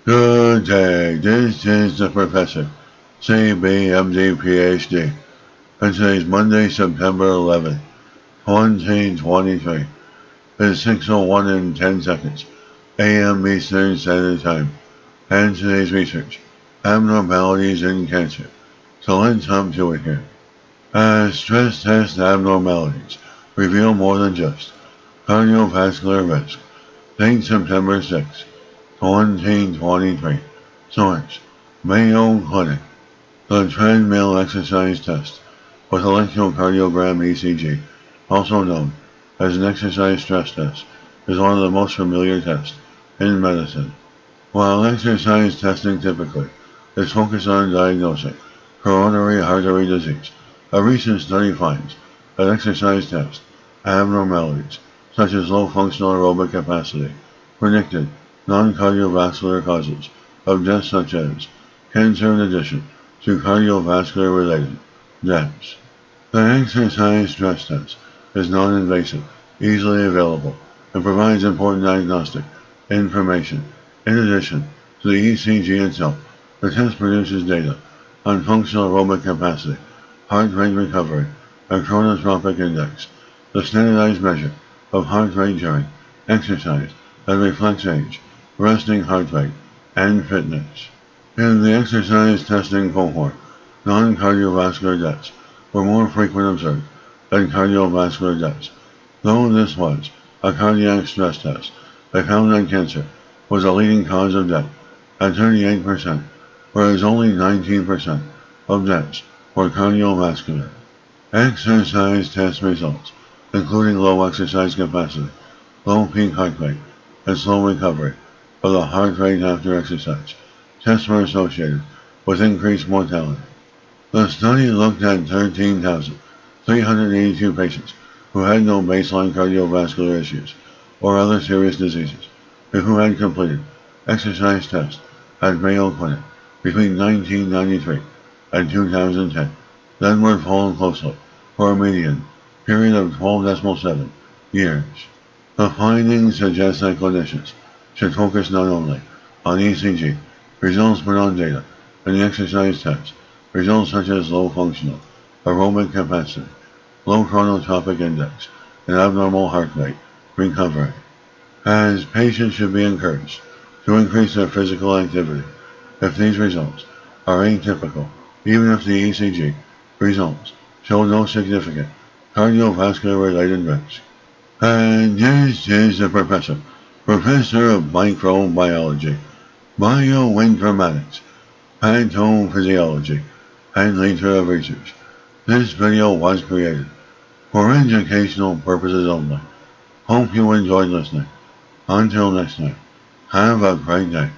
Good day, this is the Professor, CBMD PhD, and today is Monday, September 11th, 2023. It's 6:01 and 10 seconds, AM Eastern Standard Time, and today's research, abnormalities in cancer. So let's hop to it here. As stress test abnormalities reveal more than just cardiovascular risk. Date September 6, 2023. Source: Mayo Clinic. The treadmill exercise test with electrocardiogram ECG, also known as an exercise stress test, is one of the most familiar tests in medicine. While exercise testing typically is focused on diagnosing coronary artery disease, a recent study finds that exercise tests abnormalities such as low functional aerobic capacity predicted non-cardiovascular causes of death such as cancer in addition to cardiovascular-related deaths. The exercise stress test is non-invasive, easily available, and provides important diagnostic information. In addition to the ECG itself, the test produces data on functional aerobic capacity, heart rate recovery, and chronotropic index, the standardized measure of heart rate during exercise that reflects age, resting heart rate, and fitness. In the exercise testing cohort, non-cardiovascular deaths were more frequent observed than cardiovascular deaths. Though this was a cardiac stress test, they found that cancer was a leading cause of death at 38%, whereas only 19% of deaths were cardiovascular. Exercise test results, including low exercise capacity, low peak heart rate, and slow recovery of the heart rate after exercise, tests were associated with increased mortality. The study looked at 13,382 patients who had no baseline cardiovascular issues or other serious diseases, and who had completed exercise tests at Mayo Clinic between 1993 and 2010. Then were followed closely for a median period of 12.7 years. The findings suggest that clinicians should focus not only on ECG results but on data and the exercise test results such as low functional aerobic capacity, low chronotropic index, and abnormal heart rate recovery. As patients should be encouraged to increase their physical activity if these results are atypical, even if the ECG results show no significant cardiovascular-related risk. And this is the Professor of Microbiology, Bioinformatics, Pathophysiology, and Nature of Research. This video was created for educational purposes only. Hope you enjoyed listening. Until next time, have a great day.